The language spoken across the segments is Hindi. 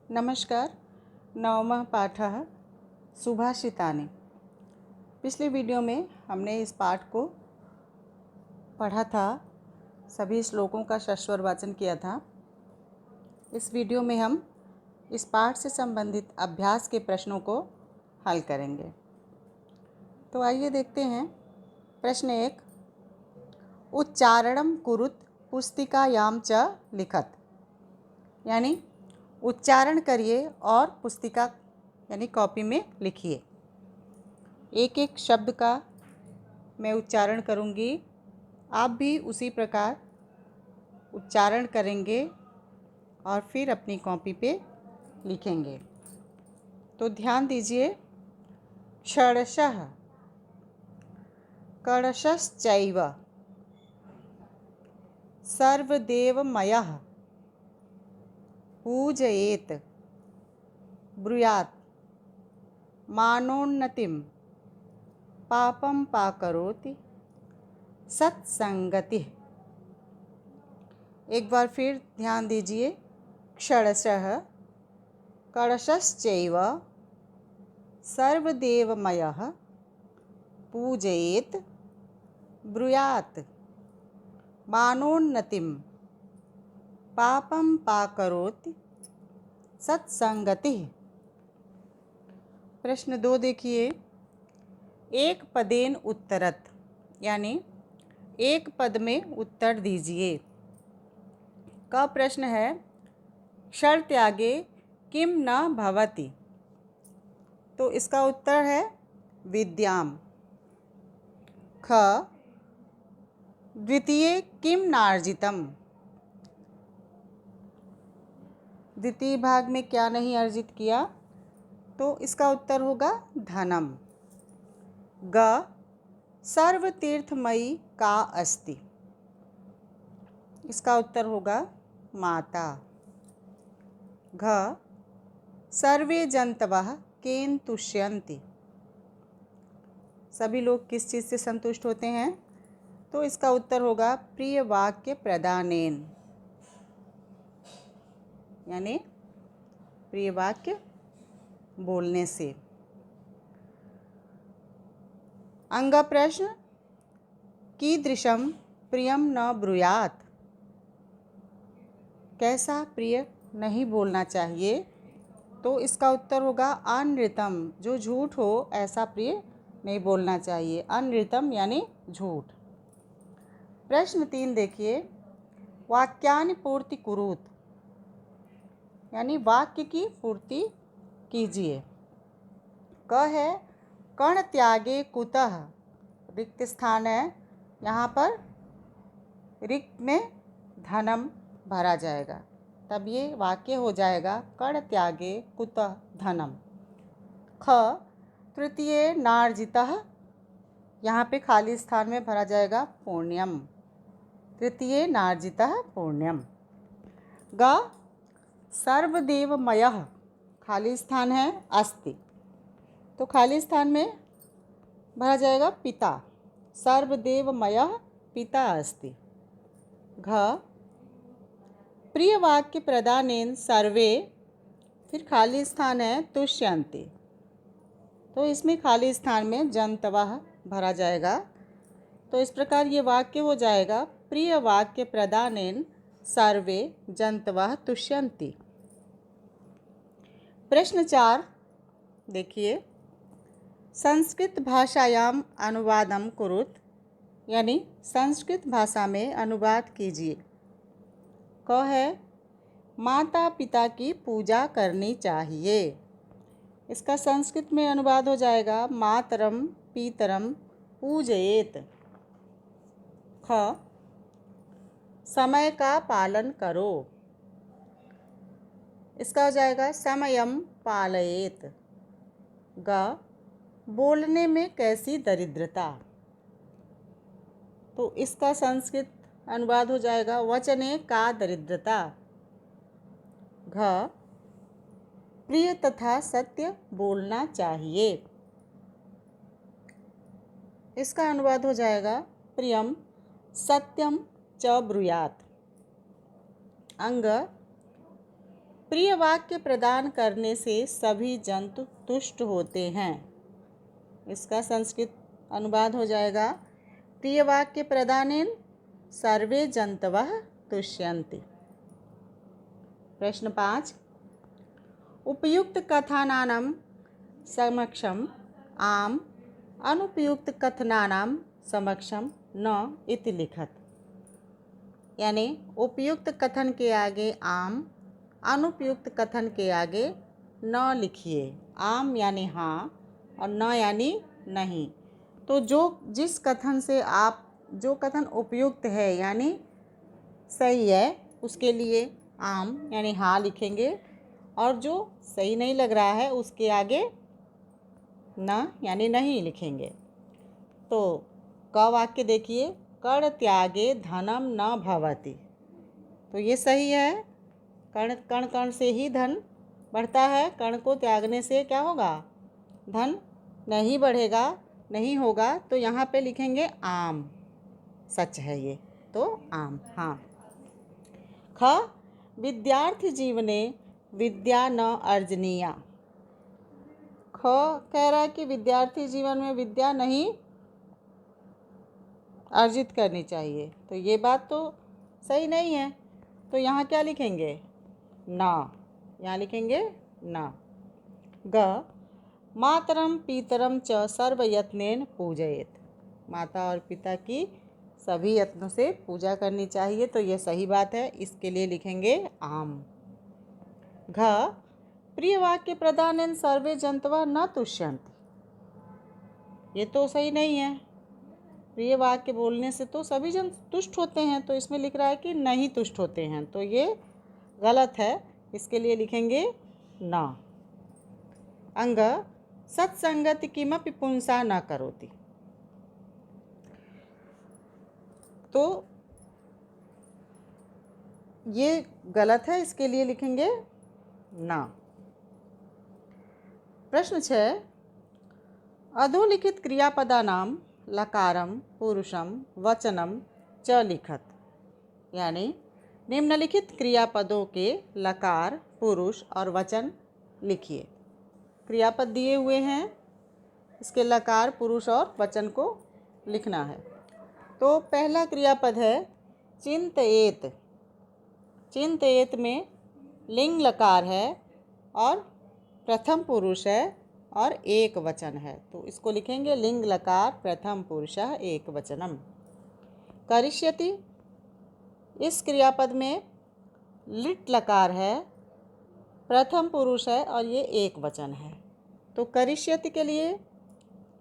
नमस्कार। नवमः पाठः सुभाषितानि। पिछले वीडियो में हमने इस पाठ को पढ़ा था, सभी श्लोकों का सस्वर वाचन किया था। इस वीडियो में हम इस पाठ से संबंधित अभ्यास के प्रश्नों को हल करेंगे। तो आइए देखते हैं। प्रश्न 1, उच्चारणं कुरुत पुस्तिकायां च लिखत। यानी उच्चारण करिए और पुस्तिका यानी कॉपी में लिखिए। एक एक शब्द का मैं उच्चारण करूँगी, आप भी उसी प्रकार उच्चारण करेंगे और फिर अपनी कॉपी पे लिखेंगे। तो ध्यान दीजिए। षडशः, कडशश्चैव, सर्वदेवमयः, पूजयेत्, ब्रूयात्, मानोन्नतिं, पापं पाकरोति, सत्संगतिः। एक बार फिर ध्यान दीजिए। षडशः, कडशश्चैव, सर्वदेवमयः, पूजयेत्, ब्रूयात्, मानोन्नतिं, पापं पाकरोति, सत्संगतिः। प्रश्न 2 देखिए। एक पदेन उत्तरत, यानी एक पद में उत्तर दीजिए। का प्रश्न है, क्षर त्यागे किम न भवति। तो इसका उत्तर है विद्याम। ख, द्वितीय किम नार्जितम। द्वितीय भाग में क्या नहीं अर्जित किया, तो इसका उत्तर होगा धनम। ग, सर्वतीर्थमयी का अस्ति। इसका उत्तर होगा माता। घ, सर्वे जंतवः केन तुष्यन्ति। सभी लोग किस चीज़ से संतुष्ट होते हैं, तो इसका उत्तर होगा प्रिय वाक्य प्रदानेन, यानी प्रिय वाक्य बोलने से। अंग प्रश्न, कीदृशं प्रियम न ब्रूयात्। कैसा प्रिय नहीं बोलना चाहिए, तो इसका उत्तर होगा अनृतम। जो झूठ हो ऐसा प्रिय नहीं बोलना चाहिए। अनृतम यानी झूठ। प्रश्न 3 देखिए। वाक्यानि पूर्ति कुरुत, यानी वाक्य की पूर्ति कीजिए। क है, कण त्यागे कुतः। रिक्त स्थान है, यहाँ पर रिक्त में धनम भरा जाएगा, तब ये वाक्य हो जाएगा कण त्यागे कुतः धनम। ख, तृतीय नार्जितः। यहाँ पे खाली स्थान में भरा जाएगा पुण्यम। तृतीय नार्जितः पुण्यम। ग, सर्वदेवमयः। खाली स्थान है अस्ति, तो खाली स्थान में भरा जाएगा पिता। सर्वदेवमयः पिता अस्ति। घ, प्रिय वाक्य प्रदानेन सर्वे। फिर खाली स्थान है तुष्यन्ति, तो इसमें खाली स्थान में जंतवः भरा जाएगा। तो इस प्रकार ये वाक्य हो जाएगा प्रिय वाक्य प्रदानेन सर्वे जंतवः तुष्यन्ति। प्रश्न 4 देखिए। संस्कृत भाषायाम अनुवादम कुरुत, यानी संस्कृत भाषा में अनुवाद कीजिए। क है, माता पिता की पूजा करनी चाहिए। इसका संस्कृत में अनुवाद हो जाएगा मातरम पितरम पूजयेत। ख, समय का पालन करो। इसका हो जाएगा समयम पालयेत। ग, बोलने में कैसी दरिद्रता। तो इसका संस्कृत अनुवाद हो जाएगा वचने का दरिद्रता। घ, प्रिय तथा सत्य बोलना चाहिए। इसका अनुवाद हो जाएगा प्रियम सत्यम च ब्रूयात्। अंग, प्रिय वाक्य प्रदान करने से सभी जंतु तुष्ट होते हैं। इसका संस्कृत अनुवाद हो जाएगा, प्रिय वाक्य प्रदानेन सर्वे जंतवः तुष्यन्ति। प्रश्न 5, उपयुक्त कथनानां समक्षम आम, अनुपयुक्त कथनानां समक्षम न इति लिखत। यानी उपयुक्त कथन के आगे आम, अनुपयुक्त कथन के आगे न लिखिए। आम यानी हाँ और न यानी नहीं। तो जिस कथन से आप, जो कथन उपयुक्त है यानी सही है, उसके लिए आम यानी हाँ लिखेंगे, और जो सही नहीं लग रहा है उसके आगे न यानी नहीं लिखेंगे। तो क वाक्य देखिए, कर्ण त्यागे धनम न भवति। तो ये सही है, कर्ण से ही धन बढ़ता है। कर्ण को त्यागने से क्या होगा? धन नहीं बढ़ेगा, नहीं होगा। तो यहाँ पे लिखेंगे आम, सच है ये, तो आम हाँ। ख, विद्यार्थी जीवने विद्या न अर्जनीया। ख कह रहा है कि विद्यार्थी जीवन में विद्या नहीं अर्जित करनी चाहिए। तो ये बात तो सही नहीं है। तो यहाँ क्या लिखेंगे? ना, यहाँ लिखेंगे ना। ग, मातरम पितरम च सर्वयत्नेन पूजयेत। माता और पिता की सभी यत्नों से पूजा करनी चाहिए। तो ये सही बात है, इसके लिए लिखेंगे आम। घ, प्रिय वाक्य प्रदानेन सर्वे जंतवः न तुष्यन्ति। ये तो सही नहीं है। प्रिय वाक्य बोलने से तो सभी जन तुष्ट होते हैं, तो इसमें लिख रहा है कि नहीं तुष्ट होते हैं। तो ये गलत है, इसके लिए लिखेंगे ना। अंग, सत्संगति किमपि पुंसा न करोति। तो ये गलत है, इसके लिए लिखेंगे ना। प्रश्न 6, अधोलिखित क्रियापदानां लकारम पुरुषम वचनम च लिखत। यानी निम्नलिखित क्रियापदों के लकार, पुरुष और वचन लिखिए। क्रियापद दिए हुए हैं, इसके लकार, पुरुष और वचन को लिखना है। तो पहला क्रियापद है चिंतयेत। चिंतयेत में लिंग लकार है और प्रथम पुरुष है और एक वचन है। तो इसको लिखेंगे लिंग लकार प्रथम पुरुषः एक वचनम। करिष्यति, इस क्रियापद में लिट लकार है, प्रथम पुरुष है और ये एक वचन है। तो करिष्यति के लिए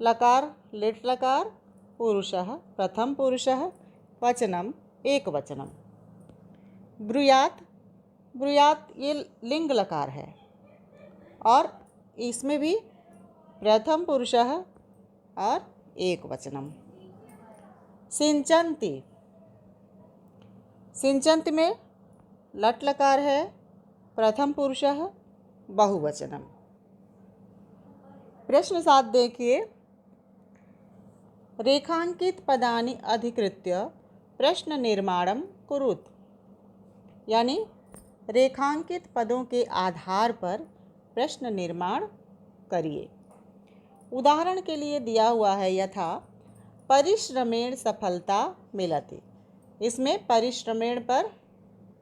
लकार लिट लकार, पुरुषः प्रथम पुरुषः, वचनम एक वचनम। ब्रूयात, ब्रूयात ये लिंग लकार है और इसमें भी प्रथम पुरुषः और एक वचनम। सिंचन्ति, सिंचन्ति में लट लकार है, प्रथम पुरुषः बहुवचनम। प्रश्न 7 देखिए, रेखांकित पदानि अधिकृत्य प्रश्न निर्माणम कुरुत। यानी रेखांकित पदों के आधार पर प्रश्न निर्माण करिए। उदाहरण के लिए दिया हुआ है यथा परिश्रमेण सफलता मिलति। इसमें परिश्रमेण पर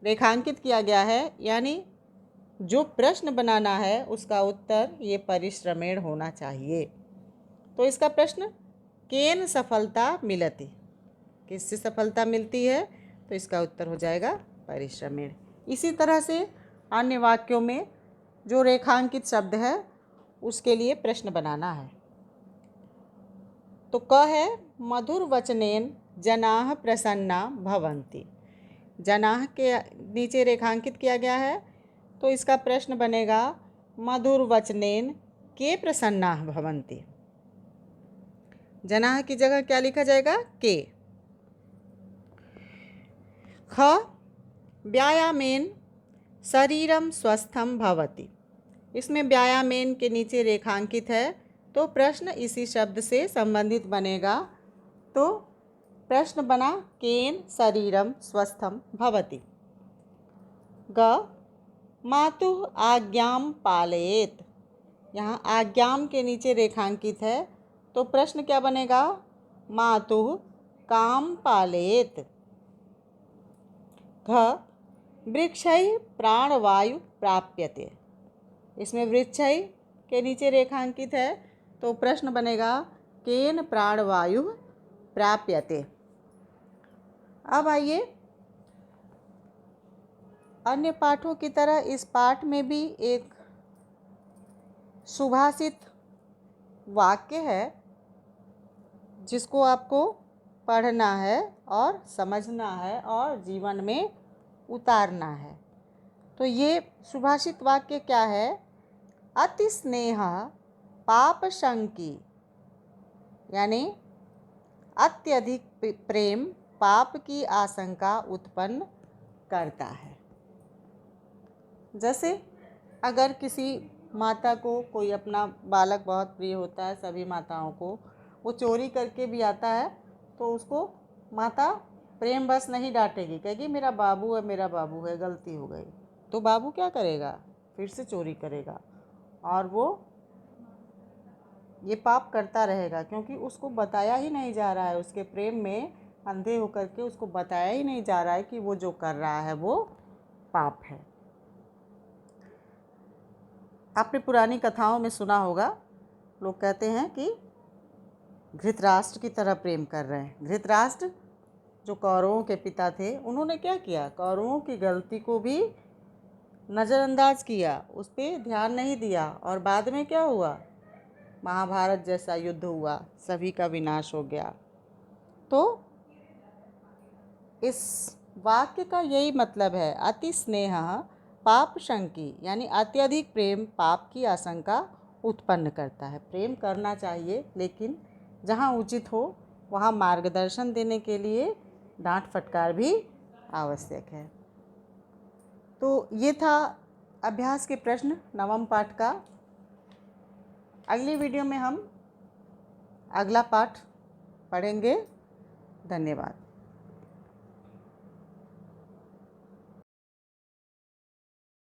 रेखांकित किया गया है, यानी जो प्रश्न बनाना है उसका उत्तर ये परिश्रमेण होना चाहिए। तो इसका प्रश्न केन सफलता मिलति, किससे सफलता मिलती है? तो इसका उत्तर हो जाएगा परिश्रमेण। इसी तरह से अन्य वाक्यों में जो रेखांकित शब्द है उसके लिए प्रश्न बनाना है। तो क है मधुर वचनेन जनाः प्रसन्ना भवन्ति। जनाः के नीचे रेखांकित किया गया है, तो इसका प्रश्न बनेगा मधुर वचनेन के प्रसन्नाः भवन्ति। जनाः की जगह क्या लिखा जाएगा? के। ख, व्यायामेन शरीरम स्वस्थम भवति। इसमें व्यायामेन के नीचे रेखांकित है, तो प्रश्न इसी शब्द से संबंधित बनेगा। तो प्रश्न बना केन शरीरम स्वस्थम भवति। ग, मातुः आज्ञां पालयेत्। यहाँ आज्ञाम के नीचे रेखांकित है, तो प्रश्न क्या बनेगा? मातुः कां पालयेत्। घ वृक्षैः प्राणवायु प्राप्यते। इसमें वृक्षैः के नीचे रेखांकित है, तो प्रश्न बनेगा केन प्राणवायु प्राप्यते। अब आइए अन्य पाठों की तरह इस पाठ में भी एक सुभाषित वाक्य है जिसको आपको पढ़ना है और समझना है और जीवन में उतारना है। तो ये सुभाषित वाक्य क्या है? अति स्नेह पाप शंकी, यानी अत्यधिक प्रेम पाप की आशंका उत्पन्न करता है। जैसे अगर किसी माता को कोई अपना बालक बहुत प्रिय होता है, सभी माताओं को, वो चोरी करके भी आता है तो उसको माता प्रेम बस नहीं डांटेगी, कहेगी मेरा बाबू है, गलती हो गई। तो बाबू क्या करेगा? फिर से चोरी करेगा और वो ये पाप करता रहेगा, क्योंकि उसको बताया ही नहीं जा रहा है, उसके प्रेम में अंधे होकर के उसको बताया ही नहीं जा रहा है कि वो जो कर रहा है वो पाप है। आपने पुरानी कथाओं में सुना होगा, लोग कहते हैं कि धृतराष्ट्र की तरह प्रेम कर रहे हैं। धृतराष्ट्र जो कौरवों के पिता थे, उन्होंने क्या किया? कौरवों की गलती को भी नज़रअंदाज किया, उस पर ध्यान नहीं दिया, और बाद में क्या हुआ? महाभारत जैसा युद्ध हुआ, सभी का विनाश हो गया। तो इस वाक्य का यही मतलब है, अति स्नेह पाप शंकी, यानी अत्यधिक प्रेम पाप की आशंका उत्पन्न करता है। प्रेम करना चाहिए, लेकिन जहाँ उचित हो वहाँ मार्गदर्शन देने के लिए डांट फटकार भी आवश्यक है। तो ये था अभ्यास के प्रश्न नवम पाठ का। अगली वीडियो में हम अगला पाठ पढ़ेंगे। धन्यवाद।